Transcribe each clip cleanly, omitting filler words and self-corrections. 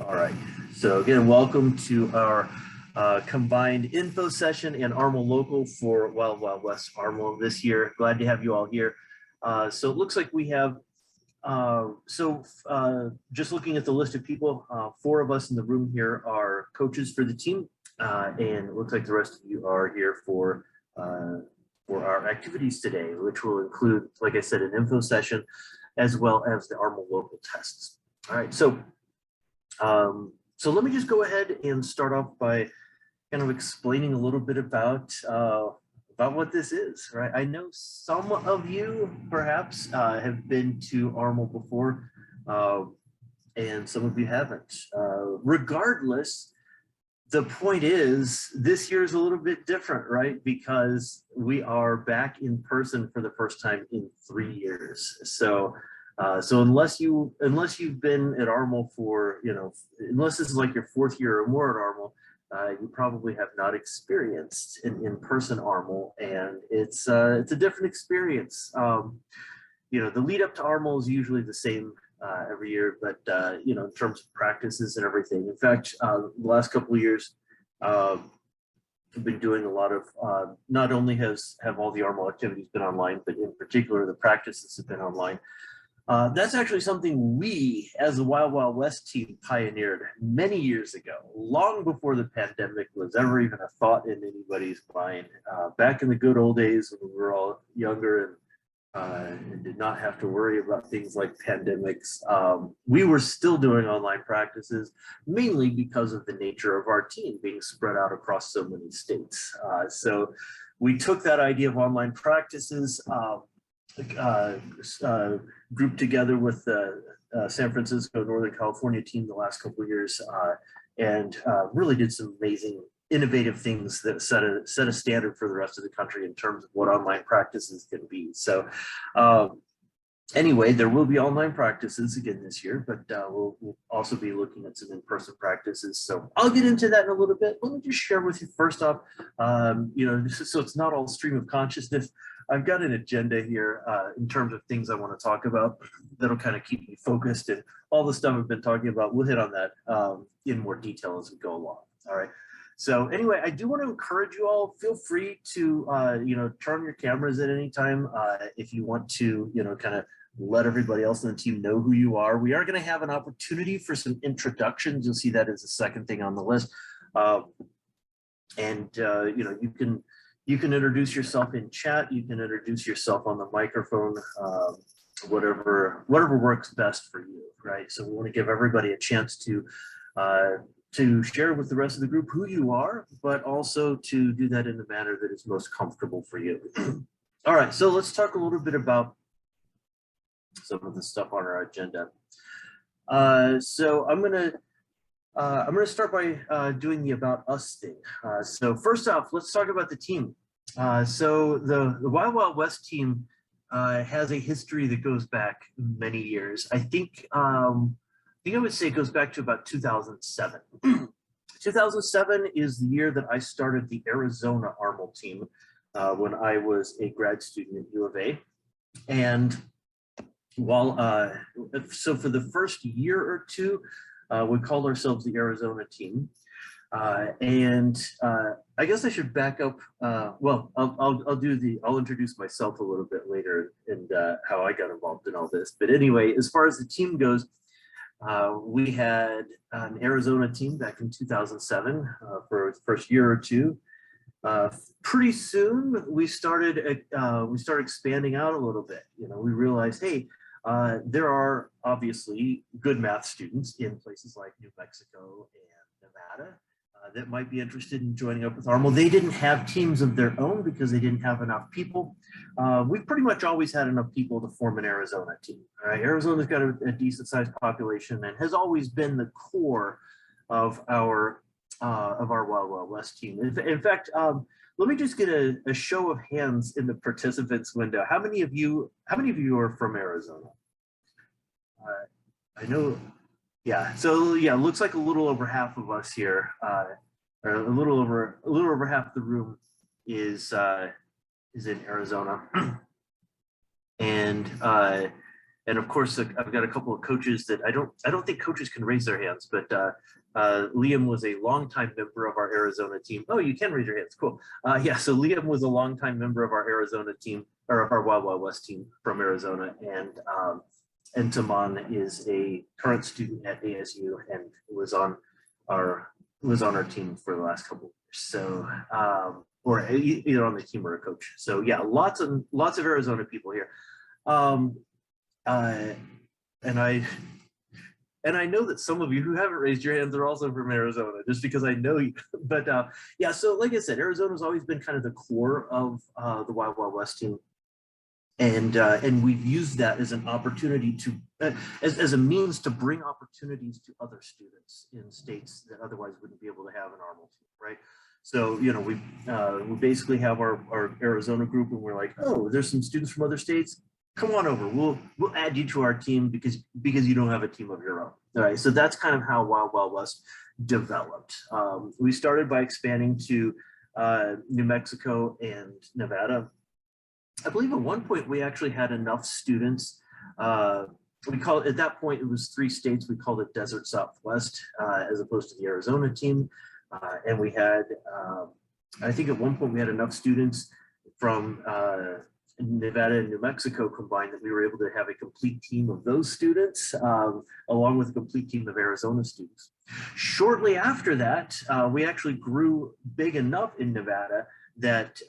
All right. So again, welcome to our combined info session and ARML local for Wild West ARML this year. Glad to have you all here. So it looks like we have, just looking at the list of people, 4 of us in the room here are coaches for the team. And it looks like the rest of you are here for our activities today, which will include, like I said, an info session, as well as the ARML local tests. All right, so let me just go ahead and start off by kind of explaining a little bit about what this is, right? I know some of you perhaps have been to ARML before, and some of you haven't. Regardless, the point is this year is a little bit different, right? Because we are back in person for the first time in 3 years. So unless you've been at ARML for, unless this is like your 4th year or more at ARML, you probably have not experienced an in-person ARML, and it's a different experience. The lead up to ARML is usually the same every year, but in terms of practices and everything. In fact, the last couple of years, we've been doing a lot of, not only have all the ARML activities been online, but in particular the practices have been online. That's actually something we, as the Wild West team, pioneered many years ago, long before the pandemic was ever even a thought in anybody's mind. Back in the good old days when we were all younger and did not have to worry about things like pandemics, we were still doing online practices, mainly because of the nature of our team being spread out across so many states. So we took that idea of online practices, grouped together with the San Francisco, Northern California team the last couple of years, and really did some amazing, innovative things that set a standard for the rest of the country in terms of what online practices can be. So anyway, there will be online practices again this year, but we'll also be looking at some in-person practices. So I'll get into that in a little bit. Let me just share with you first off, so it's not all stream of consciousness. I've got an agenda here in terms of things I want to talk about that'll kind of keep me focused, and all the stuff I've been talking about, we'll hit on that in more detail as we go along. All right. So anyway, I do want to encourage you all, feel free to, turn on your cameras at any time if you want to, kind of let everybody else on the team know who you are. We are going to have an opportunity for some introductions. You'll see that as the second thing on the list. You can introduce yourself in chat. You can introduce yourself on the microphone, whatever works best for you, right? So we want to give everybody a chance to share with the rest of the group who you are, but also to do that in the manner that is most comfortable for you. All right, so let's talk a little bit about some of the stuff on our agenda. So I'm gonna start by doing the About Us thing. So first off, let's talk about the team. So the Wild West team has a history that goes back many years. I think I would say it goes back to about 2007. 2007 is the year that I started the Arizona ARML team when I was a grad student at U of A. And so for the first year or two, we called ourselves the Arizona team. I guess I should back up. I'll introduce myself a little bit later and how I got involved in all this. But anyway, as far as the team goes, we had an Arizona team back in 2007 for the first year or two. Pretty soon we started expanding out a little bit. We realized, hey, there are obviously good math students in places like New Mexico and Nevada that might be interested in joining up with ARML. They didn't have teams of their own because they didn't have enough people. We've pretty much always had enough people to form an Arizona team. All right? Arizona's got a decent sized population and has always been the core of our Wild West team. In fact, let me just get a show of hands in the participants window. How many of you are from Arizona? I know, yeah. So yeah, it looks like a little over half of us here, or a little over half the room is in Arizona, and And of course, I've got a couple of coaches that I don't think coaches can raise their hands, but Liam was a longtime member of our Arizona team. Oh, you can raise your hands. Cool. Yeah, so Liam was a longtime member of our Arizona team, or of our Wild Wild West team from Arizona, and Taman is a current student at ASU and was on our team for the last couple of years. So, or either on the team or a coach. So yeah, lots of Arizona people here. And I know that some of you who haven't raised your hands are also from Arizona, just because I know you. But yeah, so like I said, Arizona's always been kind of the core of the Wild Wild West team. And we've used that as an opportunity to, as a means to bring opportunities to other students in states that otherwise wouldn't be able to have an ARML team, right? So, you know, we basically have our Arizona group, and we're like, oh, there's some students from other states. Come on over. We'll add you to our team because you don't have a team of your own. All right. So that's kind of how Wild Wild West developed. We started by expanding to New Mexico and Nevada. I believe at one point we actually had enough students. We call it, at that point, it was 3 states. We called it Desert Southwest as opposed to the Arizona team. And we had, I think at one point we had enough students from Nevada and New Mexico combined that we were able to have a complete team of those students, along with a complete team of Arizona students. Shortly after that, we actually grew big enough in Nevada that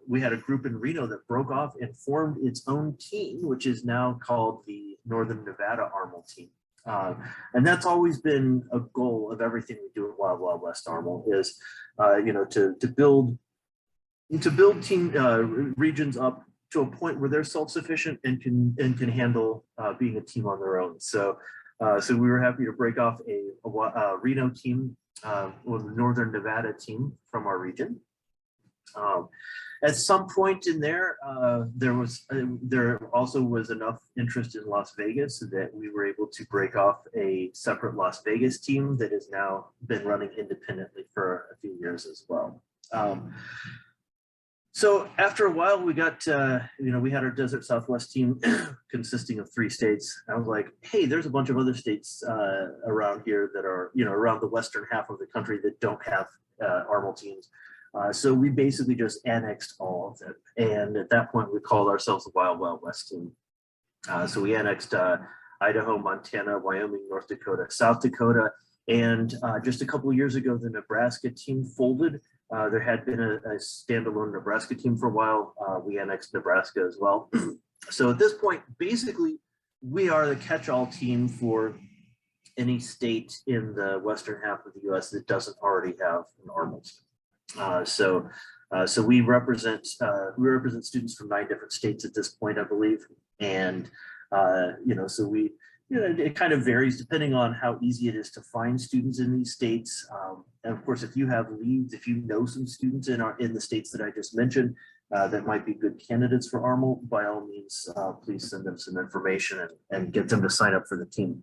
we had a group in Reno that broke off and formed its own team, which is now called the Northern Nevada ARML team. And that's always been a goal of everything we do at Wild Wild West ARML is, you know, to build team regions up to a point where they're self-sufficient and can handle being a team on their own. So so we were happy to break off a Reno team, or the Northern Nevada team from our region. At some point in there, there also was enough interest in Las Vegas that we were able to break off a separate Las Vegas team that has now been running independently for a few years as well. So after a while, we got, you know, we had our Desert Southwest team consisting of 3 states. I was like, hey, there's a bunch of other states around here that are, you know, around the western half of the country that don't have ARML teams. So we basically just annexed all of them. And at that point, we called ourselves the Wild Wild West team. So we annexed Idaho, Montana, Wyoming, North Dakota, South Dakota. And just a couple of years ago, the Nebraska team folded. There had been a standalone Nebraska team for a while. We annexed Nebraska as well. So at this point, basically, we are the catch-all team for any state in the western half of the U.S. that doesn't already have an ARML team. So we represent students from 9 different states at this point, I believe, and you know, so we, you know, it kind of varies depending on how easy it is to find students in these states. And of course, if you have leads, if you know some students in the states that I just mentioned that might be good candidates for ARML, by all means, please send them some information and get them to sign up for the team.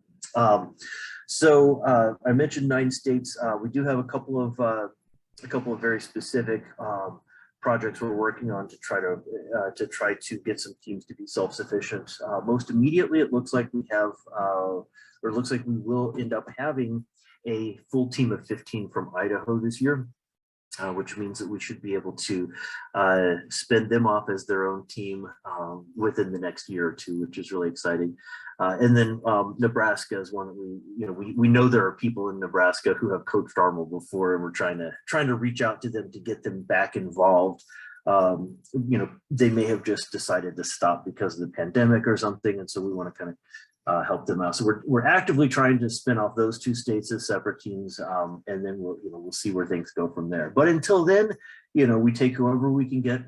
So I mentioned 9 states. We do have a couple of very specific projects we're working on to try to get some teams to be self-sufficient. Most immediately, it looks like we have, or it looks like we will end up having a full team of 15 from Idaho this year, which means that we should be able to spin them off as their own team within the next year or 2, which is really exciting. And then Nebraska is one that we know there are people in Nebraska who have coached ARML before, and we're trying to reach out to them to get them back involved. You know, they may have just decided to stop because of the pandemic or something, and so we want to kind of help them out. So we're actively trying to spin off those 2 states as separate teams, and then we'll see where things go from there. But until then, you know, we take whoever we can get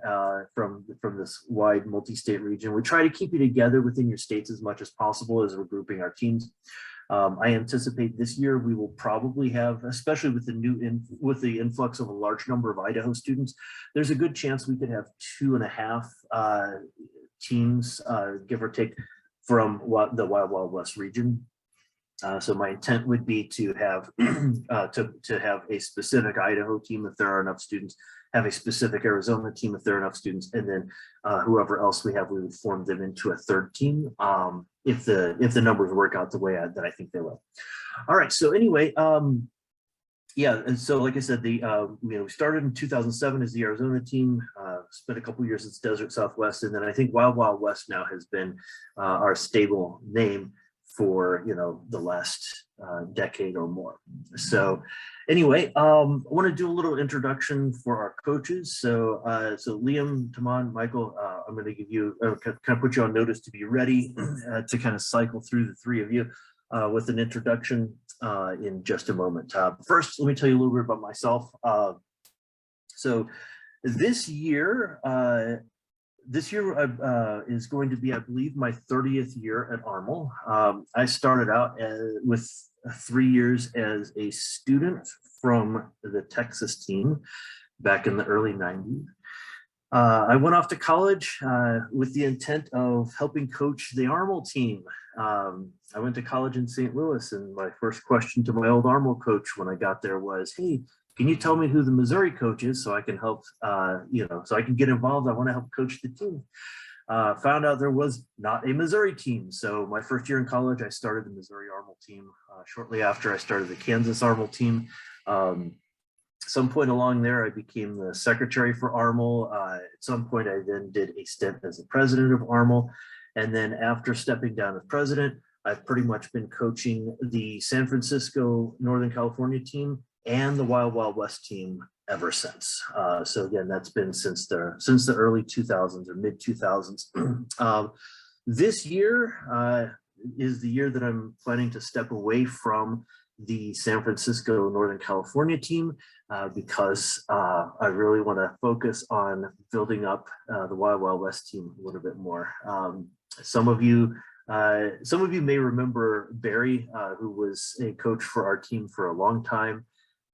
from this wide multi-state region. We try to keep you together within your states as much as possible as we're grouping our teams. I anticipate this year we will probably have, especially with the influx of a large number of Idaho students, there's a good chance we could have 2.5 teams, give or take, from the Wild Wild West region. So my intent would be to have to have a specific Idaho team if there are enough students, have a specific Arizona team if there are enough students, and then whoever else we have, we would form them into a third team if the numbers work out the way that I think they will. All right, so anyway, yeah, and so like I said, we started in 2007 as the Arizona team, spent a couple years at Desert Southwest, and then I think Wild West now has been our stable name for the last decade or more. So anyway, I want to do a little introduction for our coaches. So Liam, Taman, Michael, I'm going to give you kind of put you on notice to be ready to kind of cycle through the three of you with an introduction in just a moment. First, let me tell you a little bit about myself. So this year is going to be, I believe, my 30th year at ARML. I started out with 3 years as a student from the Texas team back in the early 90s. I went off to college with the intent of helping coach the ARML team. I went to college in St. Louis, and my first question to my old ARML coach when I got there was, "Hey, can you tell me who the Missouri coach is so I can help, so I can get involved? I want to help coach the team." Found out there was not a Missouri team. So my first year in college, I started the Missouri ARML team. Shortly after, I started the Kansas ARML team. Some point along there, I became the secretary for ARML. At some point, I then did a stint as the president of ARML. And then after stepping down as president, I've pretty much been coaching the San Francisco, Northern California team and the Wild West team ever since. So again, that's been since the early 2000s or mid 2000s. This year is the year that I'm planning to step away from the San Francisco, Northern California team because I really want to focus on building up the Wild West team a little bit more. Some of you may remember Barry, who was a coach for our team for a long time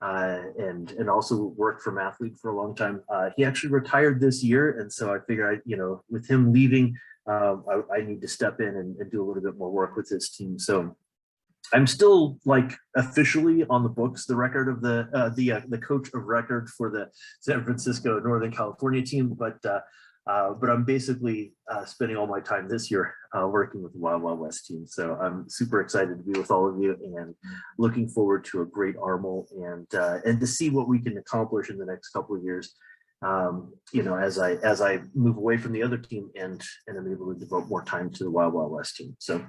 and also worked for mathleague for a long time. He actually retired this year, and so I figured, with him leaving, I need to step in and do a little bit more work with his team. So I'm still officially on the books, the record of the coach of record for the San Francisco, Northern California team, but I'm basically spending all my time this year working with the Wild West team. So I'm super excited to be with all of you and looking forward to a great ARML and to see what we can accomplish in the next couple of years. As I move away from the other team and I'm able to devote more time to the Wild West team. So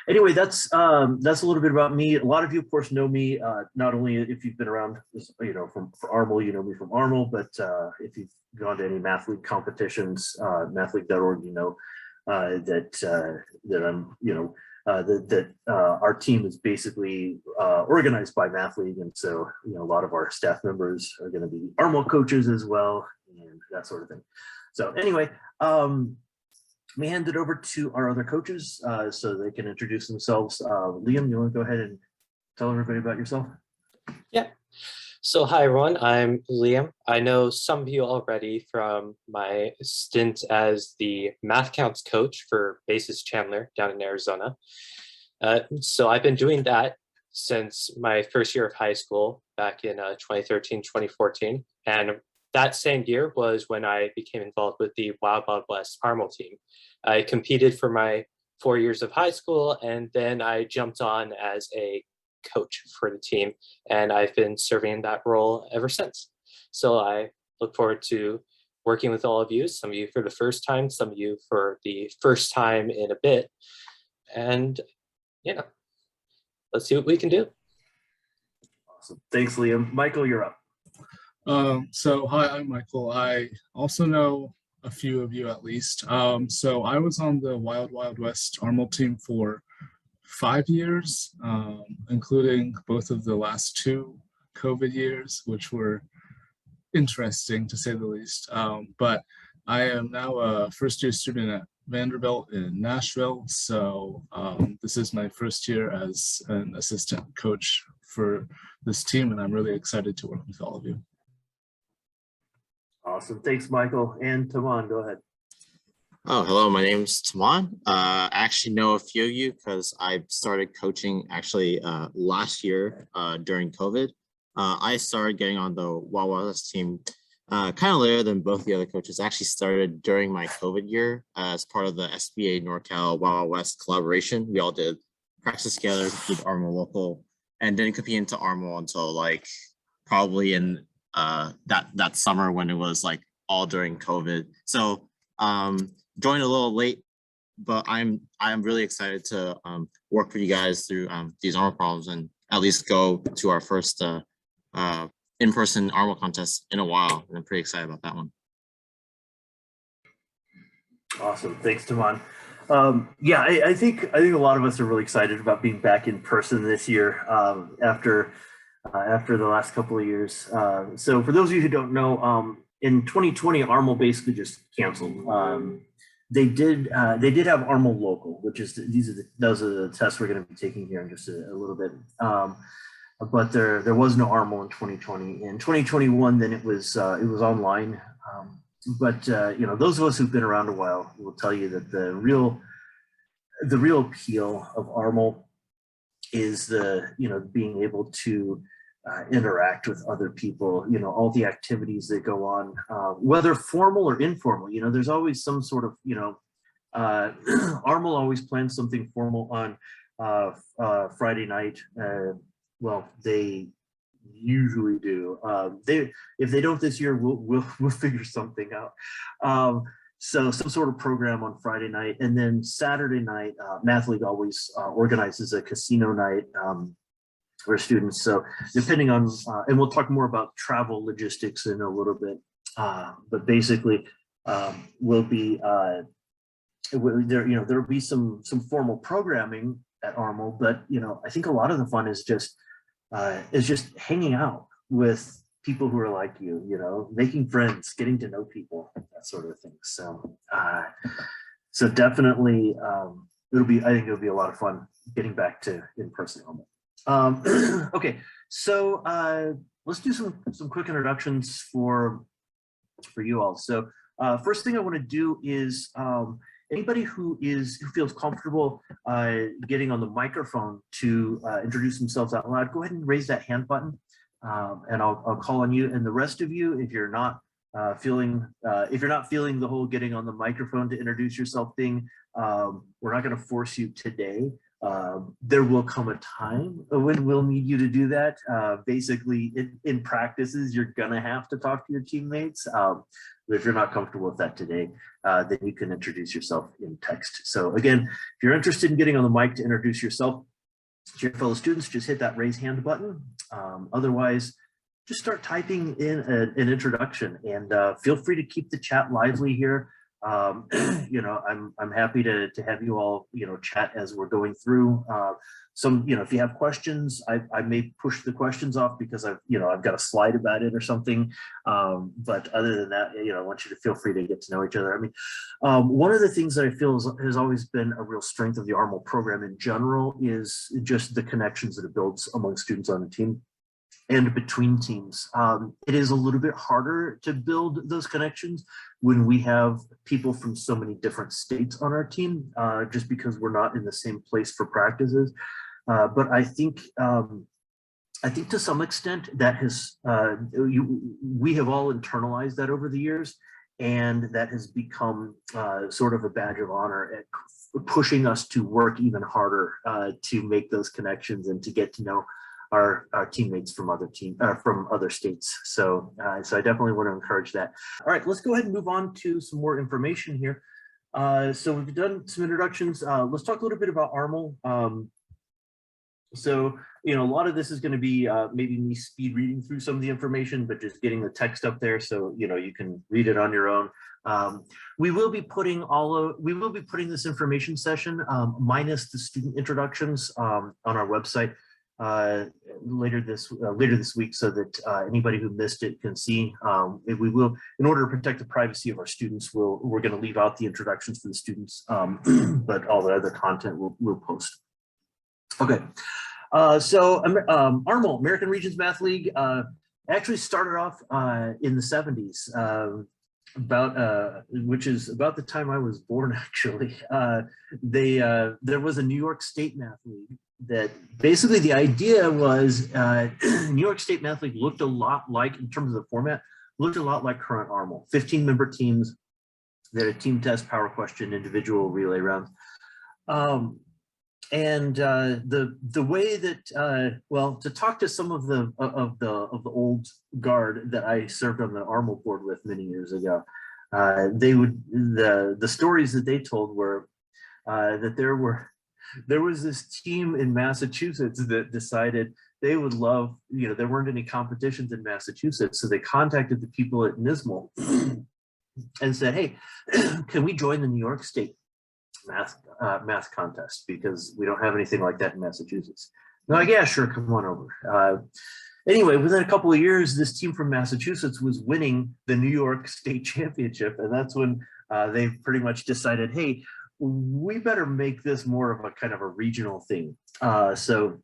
anyway, that's a little bit about me. A lot of you, of course, know me, not only if you've been around, for ARML, you know me from ARML, but if you've gone to any mathleague competitions, mathleague.org, that our team is basically organized by mathleague, and so a lot of our staff members are going to be ARML coaches as well, and that sort of thing. So anyway, let me hand it over to our other coaches so they can introduce themselves. Liam, you want to go ahead and tell everybody about yourself? Yeah. So hi everyone, I'm Liam. I know some of you already from my stint as the math counts coach for Basis Chandler down in Arizona. So I've been doing that since my first year of high school back in 2013, 2014. And that same year was when I became involved with the Wild West ARML team. I competed for my 4 years of high school, and then I jumped on as a coach for the team, and I've been serving in that role ever since. So I look forward to working with all of you, some of you for the first time, some of you for the first time in a bit, and let's see what we can do. Awesome. Thanks, Liam. Michael, you're up. So hi, I'm Michael. I also know a few of you at least. So I was on the Wild West ARML team for 5 years, including both of the last 2 COVID years, which were interesting to say the least. But I am now a first-year student at Vanderbilt in Nashville. So this is my first year as an assistant coach for this team, and I'm really excited to work with all of you. Awesome. Thanks, Michael. And Taman, go ahead. Oh, hello, my name's Taman. I actually know a few of you because I started coaching actually last year during COVID. I started getting on the Wild West team kind of later than both the other coaches. I actually started during my COVID year as part of the SBA NorCal Wild West collaboration. We all did practice together, compete ARML local, and didn't compete into ARML until like probably in that summer when it was like all during COVID. So joined a little late, but I'm really excited to work with you guys through these ARML problems and at least go to our first in-person ARML contest in a while. And I'm pretty excited about that one. Awesome, thanks, Taman. Yeah, I think a lot of us are really excited about being back in person this year after the last couple of years. So for those of you who don't know, in 2020, ARML basically just canceled. They did have ARML local, which is those are the tests we're going to be taking here in just a little bit. But there was no ARML in 2020. In 2021, then it was online. But you know, those of us who've been around a while will tell you that the real appeal of ARML is being able to interact with other people. You know, all the activities that go on, whether formal or informal. You know, there's always some sort of ARML always plans something formal on Friday night. Well, they usually do. If they don't this year, we'll figure something out. So some sort of program on Friday night, and then Saturday night, mathleague always organizes a casino night for students. So depending on, and we'll talk more about travel logistics in a little bit, but basically we'll be there'll be some formal programming at ARML, but I think a lot of the fun is just hanging out with people who are like you, making friends, getting to know people, that sort of thing. So so definitely I think it'll be a lot of fun getting back to in-person ARML. Okay, so let's do some quick introductions for you all. So first thing I want to do is anybody who feels comfortable getting on the microphone to introduce themselves out loud, go ahead and raise that hand button, and I'll call on you. And the rest of you, if you're not feeling the whole getting on the microphone to introduce yourself thing, we're not going to force you today. There will come a time when we'll need you to do that. Basically, in practices, you're gonna have to talk to your teammates. But if you're not comfortable with that today, then you can introduce yourself in text. So again, if you're interested in getting on the mic to introduce yourself to your fellow students, just hit that raise hand button. Otherwise, just start typing in an introduction, and feel free to keep the chat lively here. I'm happy to have you all chat as we're going through. If you have questions, I may push the questions off because I've got a slide about it or something. But other than that, I want you to feel free to get to know each other. I mean, one of the things that I feel has always been a real strength of the ARML program in general is just the connections that it builds among students on the team and between teams. It is a little bit harder to build those connections when we have people from so many different states on our team, just because we're not in the same place for practices. But I think to some extent that we have all internalized that over the years, and that has become sort of a badge of honor at pushing us to work even harder to make those connections and to get to know our teammates from other states. So so I definitely want to encourage that. All right, let's go ahead and move on to some more information here. So we've done some introductions. Let's talk a little bit about ARML. So a lot of this is going to be maybe me speed reading through some of the information, but just getting the text up there so you can read it on your own. We will be putting this information session minus the student introductions on our website later this week, so that anybody who missed it can see. We will, in order to protect the privacy of our students, we're going to leave out the introductions for the students, but all the other content we'll post. Okay, so ARML, American Regions Math League, actually started off in the 70s, which is about the time I was born, actually. There was a New York State Math League that basically the idea was New York State Math League looked a lot like, in terms of the format, looked a lot like current ARML, 15-member teams. They had a team test, power question, individual relay rounds. The way that well, to talk to some of the old guard that I served on the ARML board with many years ago, the stories that they told were that there was this team in Massachusetts that decided they would love, there weren't any competitions in Massachusetts, so they contacted the people at NISML and said, hey, can we join the New York State math contest, because we don't have anything like that in Massachusetts. They're like, yeah, sure, come on over. Anyway, within a couple of years, this team from Massachusetts was winning the New York State Championship, and that's when they pretty much decided, hey, we better make this more of a kind of a regional thing. So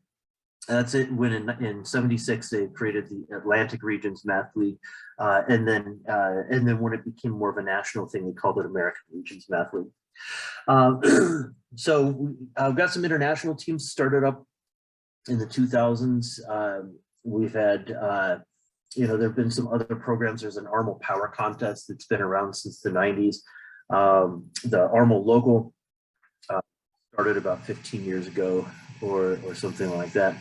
that's it. When in '76 they created the Atlantic Regions Math League, and then when it became more of a national thing, they called it American Regions Math League. So I've got some international teams started up in the 2000s. We've had, there have been some other programs. There's an ARML Power Contest that's been around since the 90s. The ARML Local started about 15 years ago or something like that.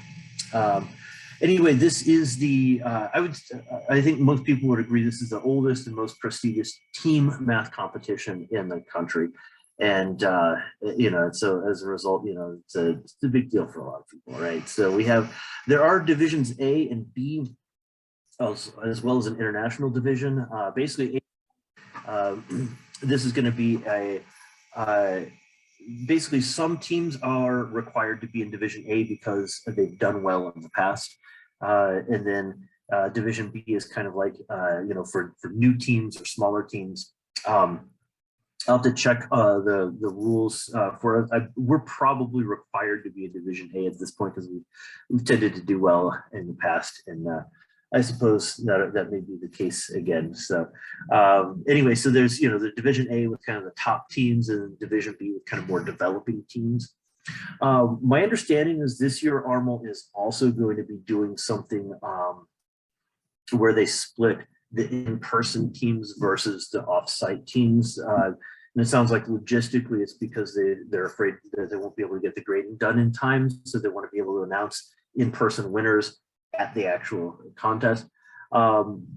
Anyway, this is the, I think most people would agree this is the oldest and most prestigious team math competition in the country. And, so as a result, it's a big deal for a lot of people, right? So there are divisions A and B, as well as an international division. Basically, this is going to be basically some teams are required to be in Division A because they've done well in the past. And then Division B is kind of like, for new teams or smaller teams. I'll have to check the rules for us. We're probably required to be in Division A at this point because we've tended to do well in the past, and I suppose that may be the case again. So anyway, so there's the Division A with kind of the top teams, and Division B with kind of more developing teams. My understanding is this year ARML is also going to be doing something where they split the in-person teams versus the off-site teams. And it sounds like logistically it's because they're afraid that they won't be able to get the grading done in time. So they want to be able to announce in-person winners at the actual contest. And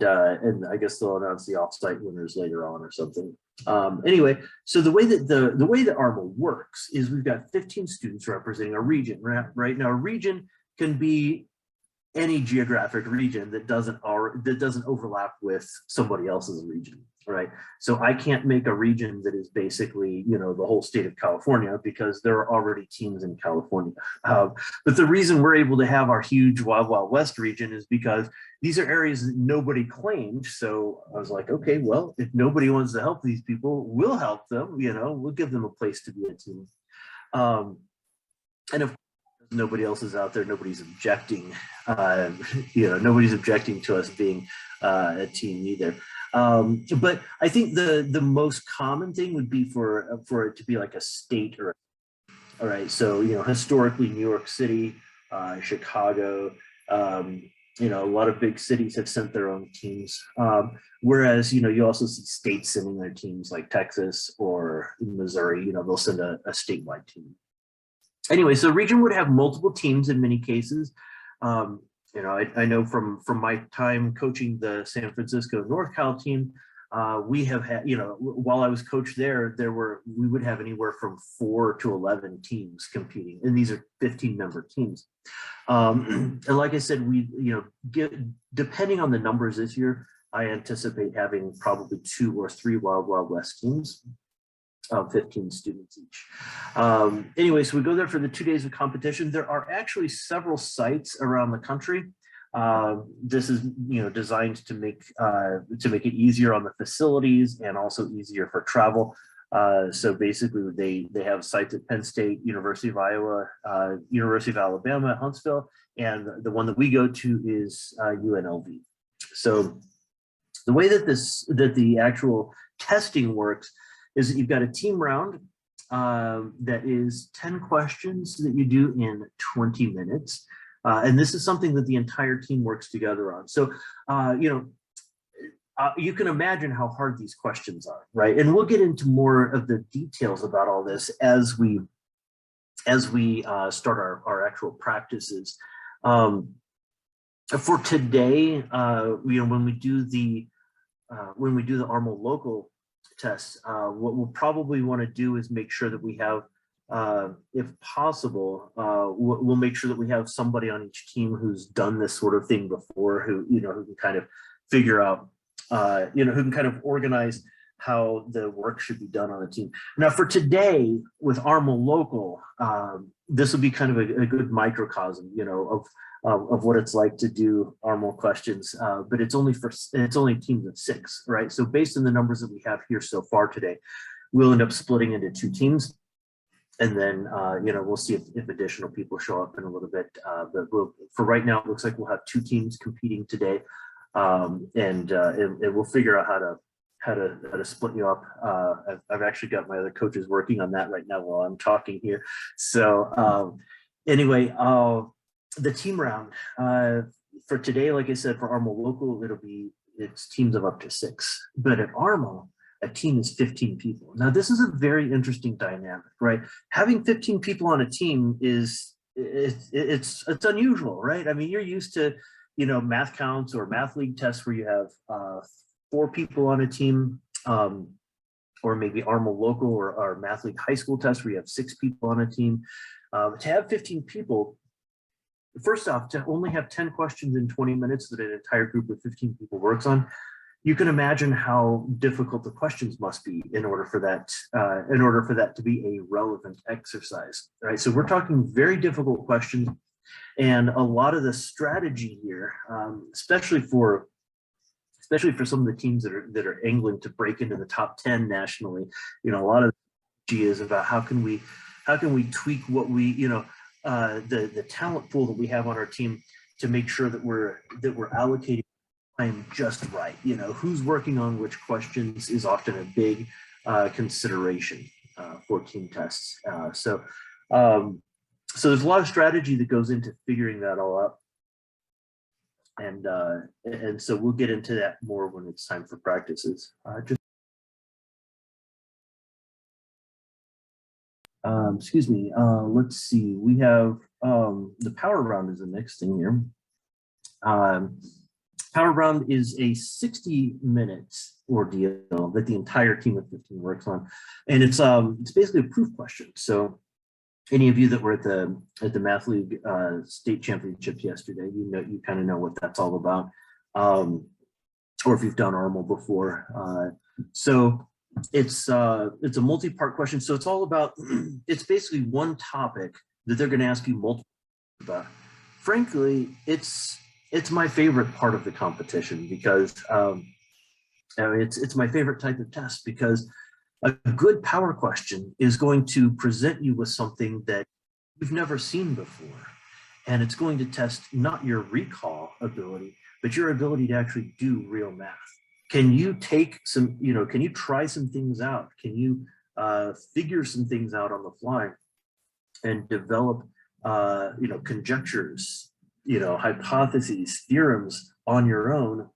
I guess they'll announce the off-site winners later on or something. Anyway, so the way that ARML works is we've got 15 students representing a region, right? Now a region can be any geographic region that doesn't overlap with somebody else's region, right? So I can't make a region that is basically, the whole state of California because there are already teams in California. But the reason we're able to have our huge Wild Wild West region is because these are areas that nobody claimed. So I was like, okay, well, if nobody wants to help these people, we'll help them, we'll give them a place to be a team. And of course, nobody else is out there, nobody's objecting, nobody's objecting to us being a team either. But I think the most common thing would be for it to be like a state or, all right. So, historically New York City, Chicago, a lot of big cities have sent their own teams. Whereas, you also see states sending their teams like Texas or Missouri, they'll send a statewide team. Anyway, so region would have multiple teams in many cases. I know from my time coaching the San Francisco North Cal team, we have had, while I was coach there, we would have anywhere from 4 to 11 teams competing, and these are 15-member teams. And like I said, depending on the numbers this year, I anticipate having probably 2 or 3 Wild Wild West teams. 15 students each. Anyway, so we go there for the 2 days of competition. There are actually several sites around the country. This is designed to make it easier on the facilities and also easier for travel. So basically, they have sites at Penn State, University of Iowa, University of Alabama at Huntsville, and the one that we go to is UNLV. So the way that the actual testing works is that you've got a team round that is 10 questions that you do in 20 minutes. And this is something that the entire team works together on. So, you can imagine how hard these questions are, right? And we'll get into more of the details about all this as we start our actual practices. For today, when we do the ARML local test, what we'll probably want to do is make sure that we have, if possible, we'll make sure that we have somebody on each team who's done this sort of thing before, who can kind of figure out, who can kind of organize how the work should be done on a team. Now, for today with ARML local, this will be kind of a good microcosm, of what it's like to do ARML questions, but it's only teams of 6, right? So based on the numbers that we have here so far today, we'll end up splitting into 2 teams, and then we'll see if additional people show up in a little bit. But for right now, it looks like we'll have 2 teams competing today, and we'll figure out how to split you up. I've actually got my other coaches working on that right now while I'm talking here. So anyway, the team round for today, like I said, for ARML local, it's teams of up to 6. But at ARML, a team is 15 people. Now, this is a very interesting dynamic, right? Having 15 people on a team it's unusual, right? I mean, you're used to, math counts or math league tests where you have 4 people on a team, or maybe ARML local or math league high school tests where you have 6 people on a team. To have 15 people, first off, to only have 10 questions in 20 minutes that an entire group of 15 people works on, you can imagine how difficult the questions must be in order for that to be a relevant exercise, right? So we're talking very difficult questions, and a lot of the strategy here, especially for some of the teams that are angling to break into the top 10 nationally, a lot of the strategy is about how can we tweak what we, the talent pool that we have on our team to make sure that we're allocating time just right. Who's working on which questions is often a big consideration for team tests. So there's a lot of strategy that goes into figuring that all out. And so we'll get into that more when it's time for practices. Excuse me, let's see, we have the power round is the next thing here. Power round is a 60-minute ordeal that the entire team of 15 works on, and it's basically a proof question. So any of you that were at the Math League state championships yesterday, you kind of know what that's all about, or if you've done ARML before. So it's a multi-part question. So it's all about, it's basically one topic that they're going to ask you multiple about. Frankly, it's my favorite part of the competition because it's my favorite type of test, because a good power question is going to present you with something that you've never seen before. And it's going to test not your recall ability, but your ability to actually do real math. Can you take some, can you try some things out? Can you figure some things out on the fly and develop, conjectures, hypotheses, theorems on your own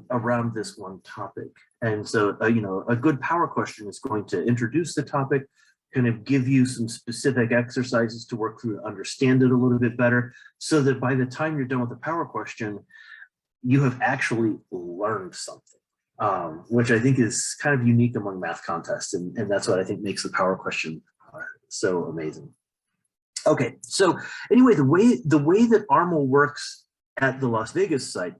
around this one topic? And so, a good power question is going to introduce the topic, kind of give you some specific exercises to work through to understand it a little bit better, so that by the time you're done with the power question, you have actually learned something, which I think is kind of unique among math contests. And that's what I think makes the power question so amazing. Okay, so anyway, the way that ARML works at the Las Vegas site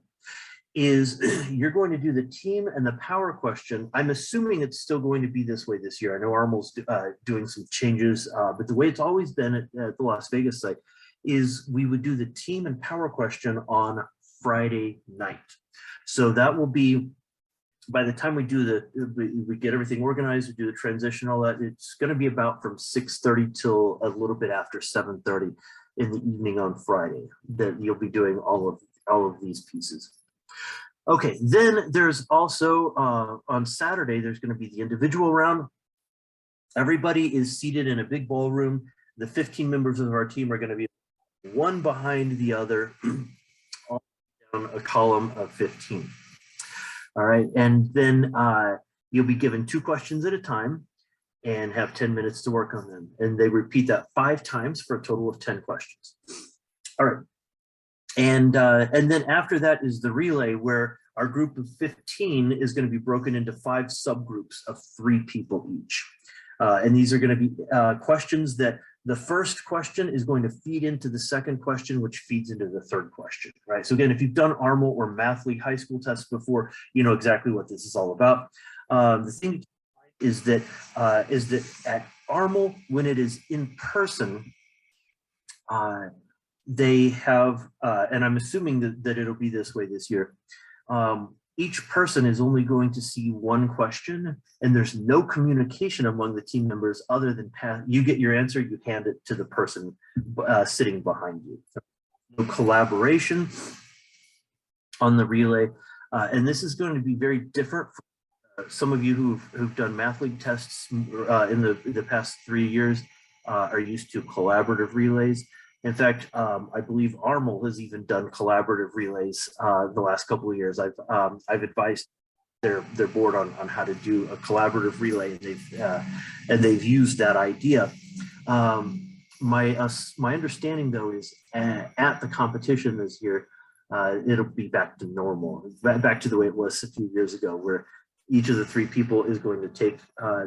is you're going to do the team and the power question. I'm assuming it's still going to be this way this year. I know ARML's doing some changes, but the way it's always been at the Las Vegas site is we would do the team and power question on Friday night. So that will be, by the time we get everything organized, we do the transition, all that, it's going to be about from 6:30 till a little bit after 7:30 in the evening on Friday that you'll be doing all of these pieces. Okay, then there's also on Saturday, there's going to be the individual round. Everybody is seated in a big ballroom. The 15 members of our team are going to be one behind the other, all down a column of 15. All right, and then you'll be given 2 questions at a time and have 10 minutes to work on them. And they repeat that 5 times for a total of 10 questions. All right. And then after that is the relay, where our group of 15 is going to be broken into 5 subgroups of 3 people each. And these are going to be questions that the first question is going to feed into the second question, which feeds into the third question, right? So again, if you've done ARML or Mathleague high school tests before, you know exactly what this is all about. The thing is that at ARML, when it is in person, they have, and I'm assuming that it'll be this way this year, each person is only going to see 1 question, and there's no communication among the team members other than you get your answer, you hand it to the person sitting behind you. No collaboration on the relay, and this is going to be very different for some of you who've done Mathleague tests in the past 3 years. Are used to collaborative relays. In fact, I believe ARML has even done collaborative relays the last couple of years. I've advised their board on how to do a collaborative relay, and they've used that idea. My understanding though is at the competition this year, it'll be back to normal, back to the way it was a few years ago, where each of the 3 people is going to take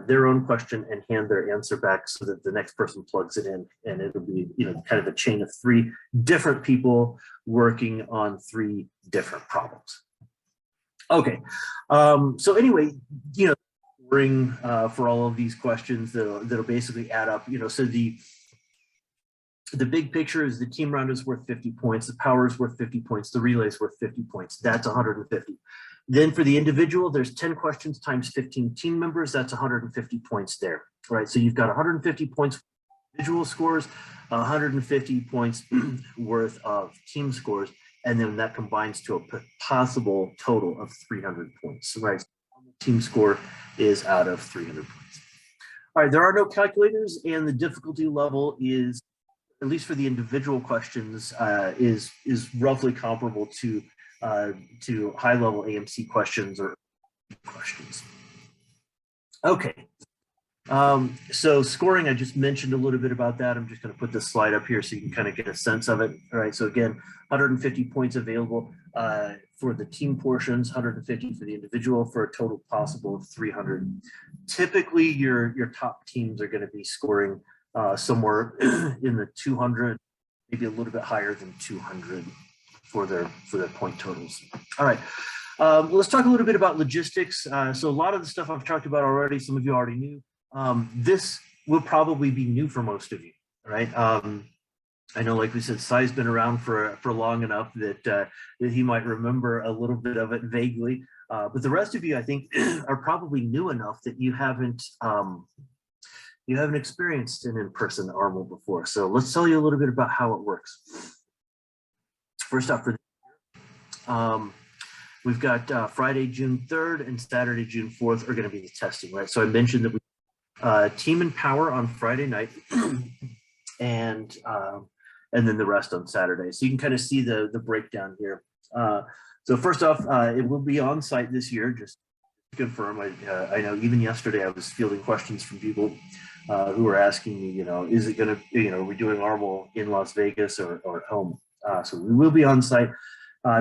their own question and hand their answer back so that the next person plugs it in, and it'll be, you know, kind of a chain of 3 different people working on 3 different problems. Okay, so anyway, you know, scoring for all of these questions that'll basically add up, you know, so the big picture is the team round is worth 50 points, the power is worth 50 points, the relay is worth 50 points. That's 150. Then for the individual, there's 10 questions times 15 team members. That's 150 points there, right? So you've got 150 points individual scores, 150 points worth of team scores, and then that combines to a possible total of 300 points, right? So team score is out of 300 points. All right, there are no calculators, and the difficulty level is, at least for the individual questions, is roughly comparable to high-level AMC questions or questions. Okay, so scoring, I just mentioned a little bit about that. I'm just going to put this slide up here so you can kind of get a sense of it. All right, so again, 150 points available for the team portions, 150 for the individual, for a total possible of 300. Typically, your top teams are going to be scoring somewhere in the 200, maybe a little bit higher than 200 for their point totals. All right, let's talk a little bit about logistics. So a lot of the stuff I've talked about already, some of you already knew. This will probably be new for most of you, right? I know, like we said, Sai's been around for long enough that he might remember a little bit of it vaguely. But the rest of you, I think, are probably new enough that you haven't experienced an in-person ARML before. So let's tell you a little bit about how it works. First off, we've got Friday, June 3rd and Saturday, June 4th are going to be the testing, right? So I mentioned that we team and power on Friday night and then the rest on Saturday. So you can kind of see the breakdown here. So first off, it will be on site this year, just to confirm. I know even yesterday I was fielding questions from people who were asking me, you know, is it going to, you know, are we doing ARML in Las Vegas or at home? So we will be on site.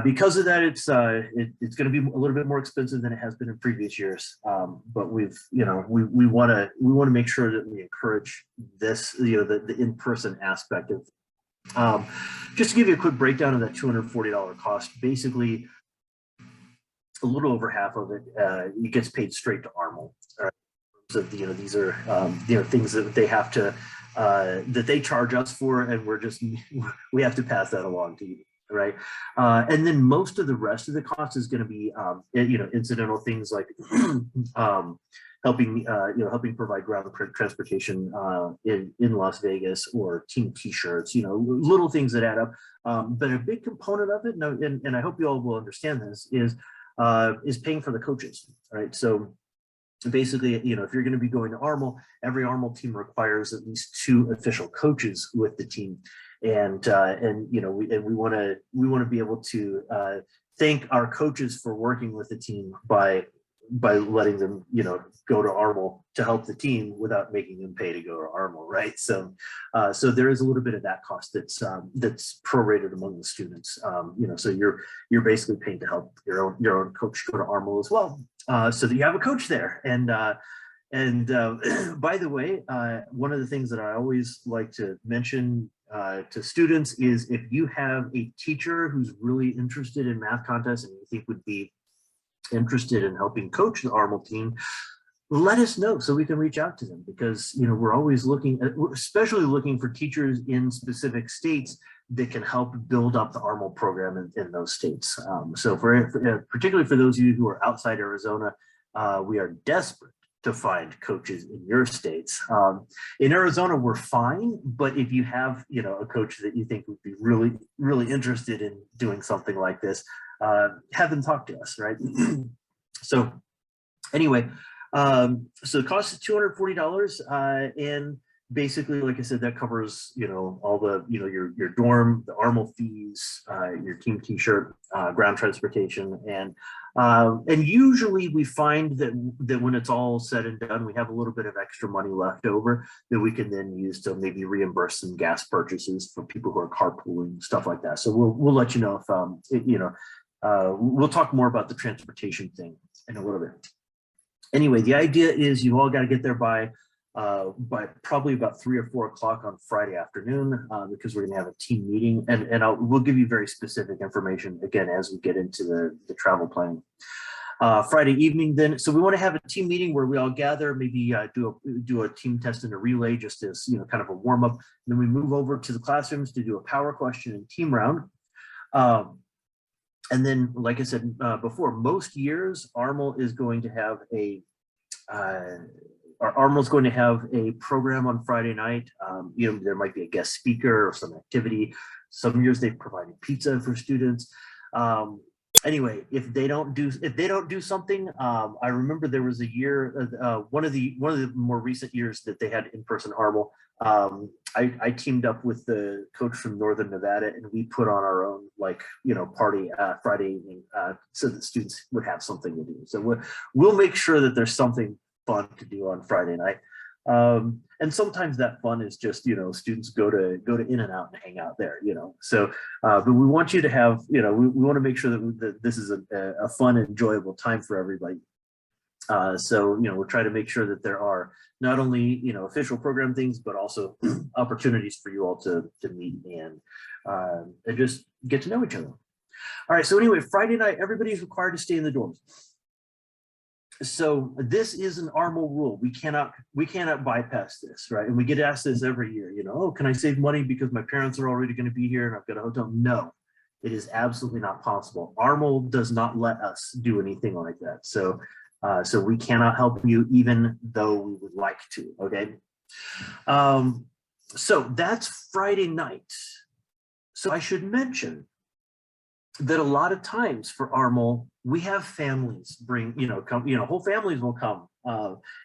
Because of that, it's going to be a little bit more expensive than it has been in previous years. But we've, you know, we want to make sure that we encourage this, you know, the in-person aspect of. Just to give you a quick breakdown of that $240 cost, basically a little over half of it gets paid straight to ARML. So, you know, these are you know, things that they have to that they charge us for, and we have to pass that along to you, right? And then most of the rest of the cost is going to be you know, incidental things like helping provide ground transportation in Las Vegas, or team T-shirts, you know, little things that add up. But a big component of it, and I hope you all will understand this, is paying for the coaches, right? So basically, you know, if you're going to be going to ARML, every ARML team requires at least 2 official coaches with the team. And you know, we want to be able to thank our coaches for working with the team by letting them, you know, go to ARML to help the team without making them pay to go to ARML, right? So so there is a little bit of that cost that's prorated among the students. You know, so you're basically paying to help your own coach go to ARML as well, so that you have a coach there. And by the way, one of the things that I always like to mention to students is, if you have a teacher who's really interested in math contests and you think would be interested in helping coach the ARML team, let us know so we can reach out to them, because, you know, we're always looking at, especially looking for teachers in specific states that can help build up the ARML program in those states. So particularly for those of you who are outside Arizona, we are desperate to find coaches in your states. In Arizona, we're fine, but if you have, you know, a coach that you think would be really, really interested in doing something like this, have them talk to us, right? So anyway, so the cost is $240, and basically, like I said, that covers, you know, all the, you know, your dorm, the ARML fees, your team t-shirt, ground transportation, and usually we find that when it's all said and done, we have a little bit of extra money left over that we can then use to maybe reimburse some gas purchases for people who are carpooling, stuff like that. So we'll let you know if you know, we'll talk more about the transportation thing in a little bit. Anyway, the idea is you all got to get there by probably about 3 or 4 o'clock on Friday afternoon, because we're going to have a team meeting, and we'll give you very specific information again as we get into the travel planning. Friday evening, then, so we want to have a team meeting where we all gather, maybe do a team test and a relay, just as, you know, kind of a warm up. And then we move over to the classrooms to do a power question and team round. And then, like I said before, most years ARML is going to have a program on Friday night. You know, there might be a guest speaker or some activity. Some years they've provided pizza for students. Anyway, if they don't do something, I remember there was a year, one of the more recent years that they had in-person ARML. I teamed up with the coach from Northern Nevada, and we put on our own, like, you know, party Friday evening, so that students would have something to do. So we'll make sure that there's something fun to do on Friday night. And sometimes that fun is just, you know, students go to In-N-Out and hang out there, you know. So but we want you to have, you know, we want to make sure that this is a fun and enjoyable time for everybody. So, you know, we'll try to make sure that there are not only, you know, official program things, but also opportunities for you all to meet and just get to know each other. All right, so anyway, Friday night, everybody's required to stay in the dorms. So this is an ARML rule. We cannot bypass this, right? And we get asked this every year, you know, oh, can I save money because my parents are already going to be here and I've got a hotel? No, it is absolutely not possible. ARML does not let us do anything like that. So so we cannot help you, even though we would like to, okay? So that's Friday night. So I should mention that a lot of times for ARML, we have families bring, you know, come, you know, whole families will come,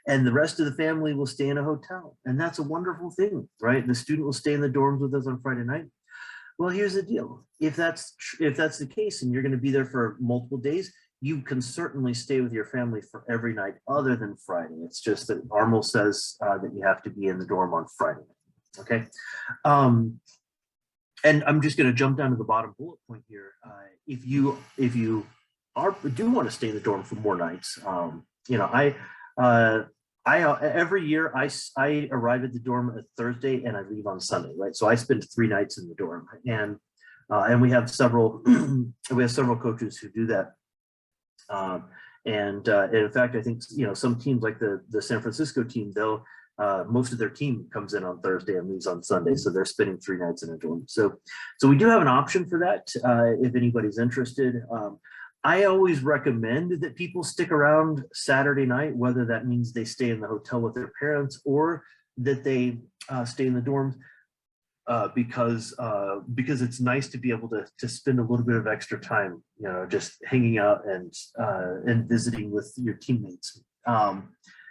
and the rest of the family will stay in a hotel. And that's a wonderful thing, right? The student will stay in the dorms with us on Friday night. Well, here's the deal. If that's the case and you're going to be there for multiple days, you can certainly stay with your family for every night other than Friday. It's just that ARML says that you have to be in the dorm on Friday, okay? And I'm just going to jump down to the bottom bullet point here. If you do want to stay in the dorm for more nights, you know, every year I arrive at the dorm at Thursday and I leave on Sunday, right? So I spend 3 nights in the dorm, and we have several coaches who do that. And in fact, I think, you know, some teams like the San Francisco team, they'll most of their team comes in on Thursday and leaves on Sunday, so they're spending 3 nights in a dorm. So we do have an option for that if anybody's interested. I always recommend that people stick around Saturday night, whether that means they stay in the hotel with their parents or that they stay in the dorms, because it's nice to be able to spend a little bit of extra time, you know, just hanging out and visiting with your teammates.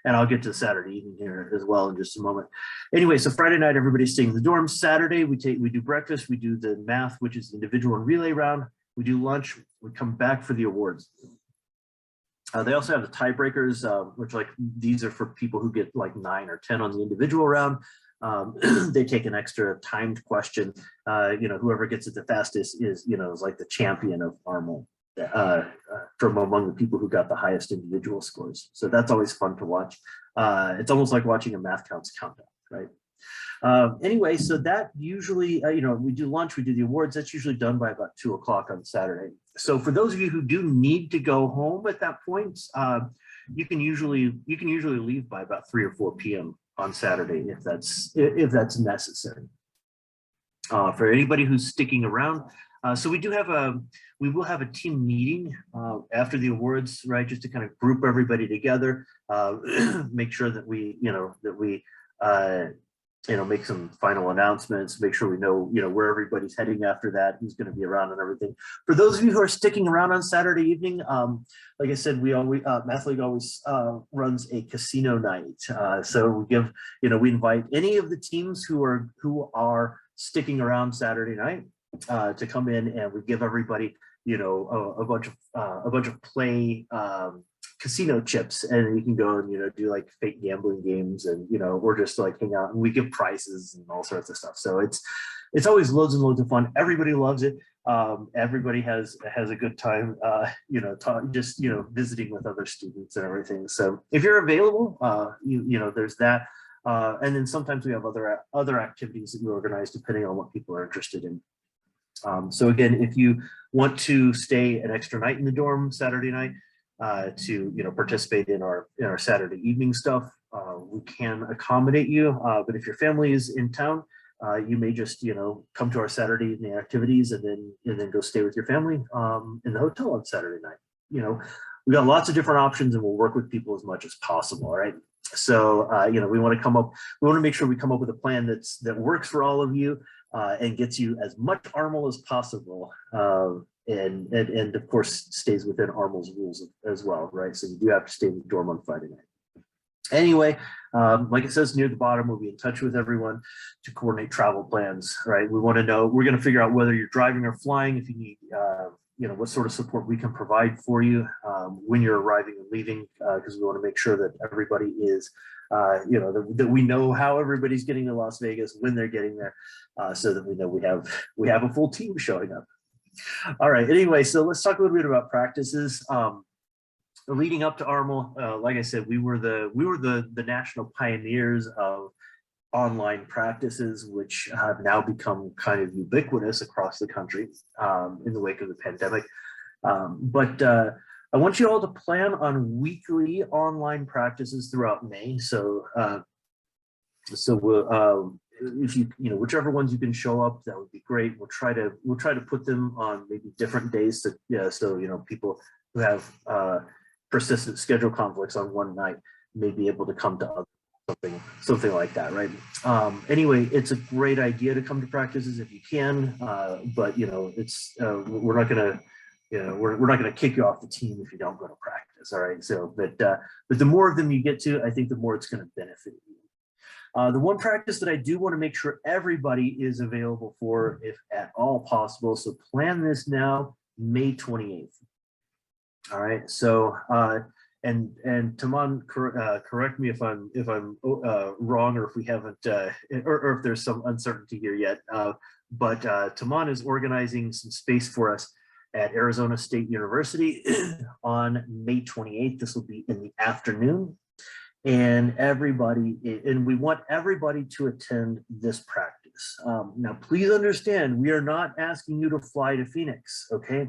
And I'll get to Saturday evening here as well in just a moment. Anyway, so Friday night, everybody's staying in the dorms. Saturday, we do breakfast, we do the math, which is the individual and relay round. We do lunch, we come back for the awards. They also have the tiebreakers, which like these are for people who get like 9 or 10 on the individual round. They take an extra timed question. Whoever gets it the fastest is like the champion of ARML from among the people who got the highest individual scores. So that's always fun to watch. It's almost like watching a math counts countdown, right? Anyway, so that usually, we do lunch, we do the awards. That's usually done by about 2 o'clock on Saturday. So for those of you who do need to go home at that point, you can usually leave by about 3 or 4 p.m. on Saturday if that's necessary. For anybody who's sticking around, so we will have a team meeting after the awards, right? Just to kind of group everybody together, make sure that we make some final announcements, make sure we know, where everybody's heading after that, who's going to be around and everything. For those of you who are sticking around on Saturday evening, like I said, we always, Mathleague always runs a casino night. So we invite any of the teams who are sticking around Saturday night to come in, and we give everybody, a bunch of play casino chips, and you can go and do like fake gambling games, and or just like hang out, and we give prizes and all sorts of stuff. So it's always loads and loads of fun. Everybody loves it. Everybody has a good time visiting with other students and everything. So if you're available, there's that. And then sometimes we have other activities that we organize depending on what people are interested in. So again, if you want to stay an extra night in the dorm Saturday night, to participate in our Saturday evening stuff, we can accommodate you. But if your family is in town, you may just come to our Saturday evening activities and then go stay with your family in the hotel on Saturday night. We got lots of different options, and we'll work with people as much as possible. All right. So we want to make sure we come up with a plan that works for all of you and gets you as much ARML as possible. And of course stays within ARML's rules as well, right? So you do have to stay in the dorm on Friday night. Anyway, like it says near the bottom, we'll be in touch with everyone to coordinate travel plans, right? We want to know, we're going to figure out whether you're driving or flying, if you need, what sort of support we can provide for you when you're arriving and leaving, because we want to make sure that everybody is, that we know how everybody's getting to Las Vegas, when they're getting there, so that we know we have a full team showing up. All right, anyway, so let's talk a little bit about practices. Leading up to ARML, like I said, we were the national pioneers of online practices, which have now become kind of ubiquitous across the country in the wake of the pandemic. But I want you all to plan on weekly online practices throughout May. So we'll, if whichever ones you can show up, that would be great. We'll try to put them on maybe different days so people who have persistent schedule conflicts on one night may be able to come to something like that, right? Anyway, it's a great idea to come to practices if you can, but it's we're not gonna kick you off the team if you don't go to practice. All right, so but the more of them you get to, I think the more it's going to benefit you. The one practice that I do want to make sure everybody is available for, if at all possible, so plan this now, May 28th. All right, so and Taman, correct me if I'm wrong, or if we haven't, or if there's some uncertainty here yet. But Taman is organizing some space for us at Arizona State University on May 28th. This will be in the afternoon. And we want everybody to attend this practice. Now, please understand, we are not asking you to fly to Phoenix, okay?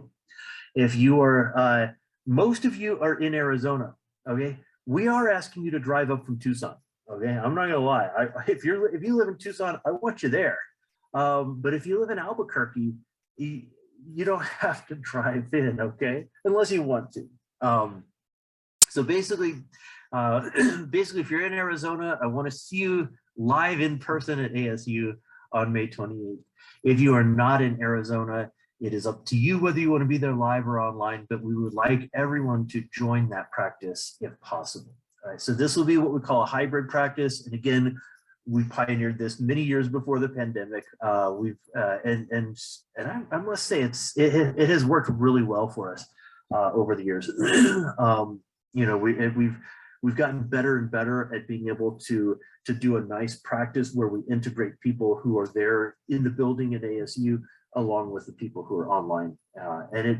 If you are, most of you are in Arizona, okay? We are asking you to drive up from Tucson, okay? I'm not gonna lie, if you live in Tucson, I want you there. But if you live in Albuquerque, you don't have to drive in, okay? Unless you want to. So basically, if you're in Arizona, I want to see you live in person at ASU on May 28th. If you are not in Arizona, it is up to you whether you want to be there live or online, but we would like everyone to join that practice if possible. All right, so this will be what we call a hybrid practice. And again, we pioneered this many years before the pandemic. I must say it has worked really well for us over the years. You know, we've gotten better and better at being able to do a nice practice where we integrate people who are there in the building at ASU along with the people who are online, and it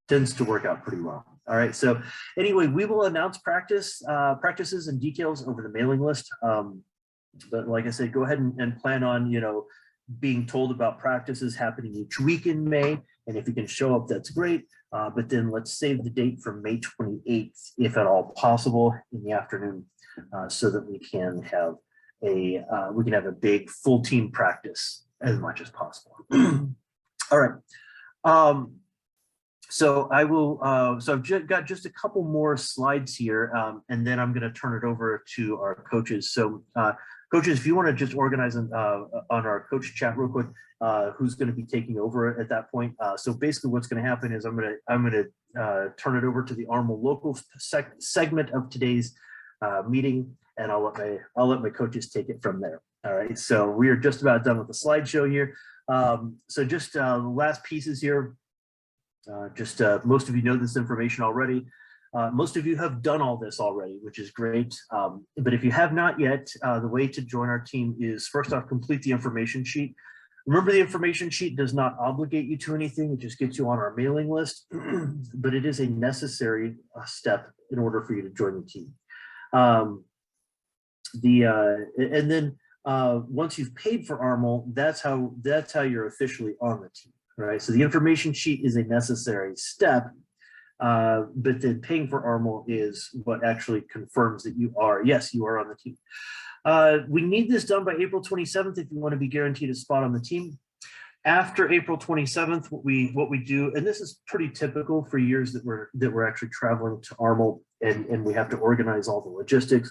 tends to work out pretty well. All right, so anyway, we will announce practices and details over the mailing list. But like I said, go ahead and plan on, you know, being told about practices happening each week in May. And if you can show up, that's great. But then let's save the date for May 28th, if at all possible, in the afternoon, so that we can have a big full team practice as much as possible. All right. So I will. So I've got just a couple more slides here, and then I'm going to turn it over to our coaches. So, coaches, if you want to just organize on our coach chat real quick, who's going to be taking over at that point. So basically, what's going to happen is I'm going to turn it over to the ARML local segment of today's meeting, and I'll let my coaches take it from there. All right. So we are just about done with the slideshow here. So just the last pieces here. Most of you know this information already. Most of you have done all this already, which is great. But if you have not yet, the way to join our team is, first off, complete the information sheet. Remember, the information sheet does not obligate you to anything. It just gets you on our mailing list, but it is a necessary step in order for you to join the team. And then once you've paid for ARML, that's how you're officially on the team. Right, so the information sheet is a necessary step, but then paying for ARML is what actually confirms that you are on the team. We need this done by April 27th if you want to be guaranteed a spot on the team. After April 27th, what we do, and this is pretty typical for years that we're actually traveling to ARML and we have to organize all the logistics,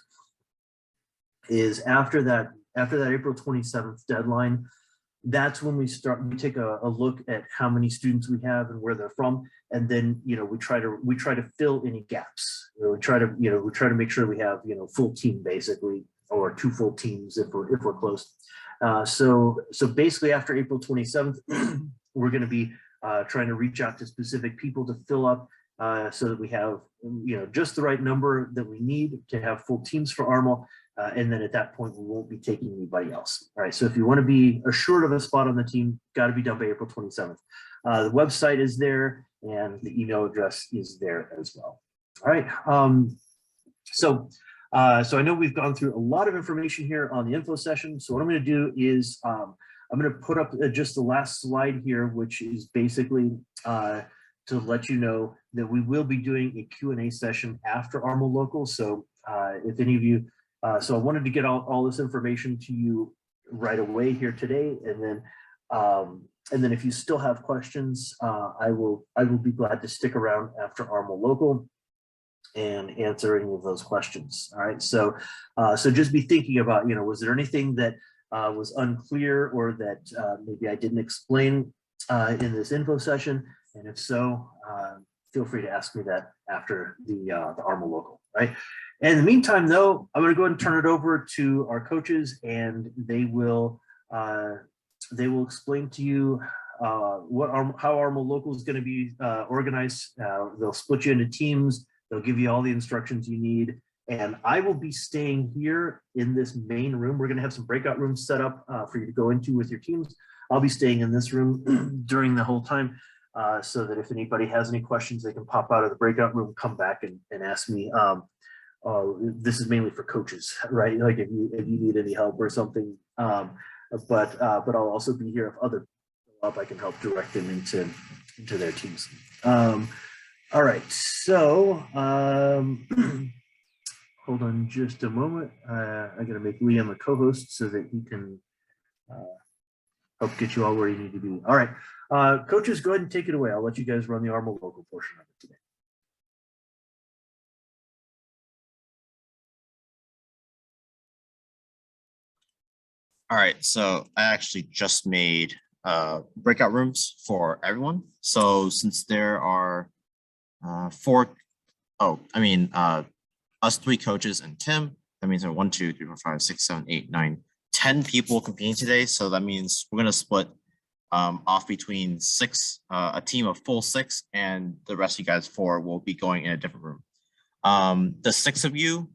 is after that April 27th deadline. That's when we take a look at how many students we have and where they're from, and then we try to fill any gaps. We try to make sure we have full team basically, or 2 full teams if we're close. So basically after April 27th, we're going to be trying to reach out to specific people to fill up so that we have just the right number that we need to have full teams for ARML. And then at that point, we won't be taking anybody else. All right, so if you want to be assured of a spot on the team, got to be done by April 27th. The website is there and the email address is there as well. All right, so I know we've gone through a lot of information here on the info session. So what I'm going to do is I'm going to put up just the last slide here, which is basically to let you know that we will be doing a Q&A session after ARML Local. So if any of you, so I wanted to get all this information to you right away here today, and then if you still have questions, I will be glad to stick around after ARML Local and answer any of those questions. All right, so just be thinking about, was there anything that was unclear or that maybe I didn't explain in this info session, and if so, feel free to ask me that after the ARML Local, right? And in the meantime, though, I'm going to go ahead and turn it over to our coaches, and they will explain to you how ARML Local is going to be organized. They'll split you into teams. They'll give you all the instructions you need. And I will be staying here in this main room. We're going to have some breakout rooms set up for you to go into with your teams. I'll be staying in this room during the whole time, so that if anybody has any questions, they can pop out of the breakout room, come back and ask me. This is mainly for coaches, right? Like if you need any help or something, but I'll also be here if other people I can help direct them into their teams. All right, so hold on just a moment. I gotta make Liam a co-host so that he can help get you all where you need to be. All right, coaches, go ahead and take it away. I'll let you guys run the ARML Local portion of it today. All right, so I actually just made breakout rooms for everyone. So since there are 4, us 3 coaches and Tim. That means 1, 2, 3, 4, 5, 6, 7, 8, 9, 10 people competing today. So that means we're gonna split off between 6, a team of full 6, and the rest of you guys 4 will be going in a different room. The 6 of you,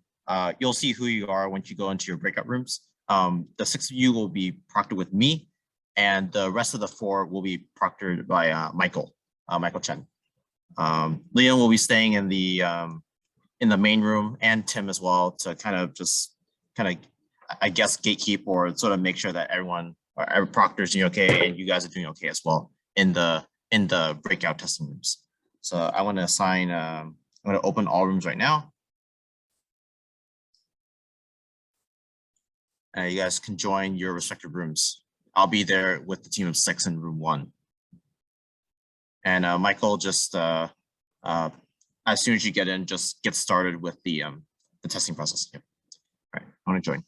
you'll see who you are once you go into your breakout rooms. The 6 of you will be proctored with me, and the rest of the 4 will be proctored by Michael Chen. Liam will be staying in the main room, and Tim as well, to kind of I guess gatekeep or sort of make sure that everyone or every proctor is doing okay, and you guys are doing okay as well in the breakout testing rooms. So I want to assign. I'm going to open all rooms right now. You guys can join your respective rooms. I'll be there with the team of 6 in room 1. And Michael, just as soon as you get in, just get started with the testing process. Yep. All right, I want to join.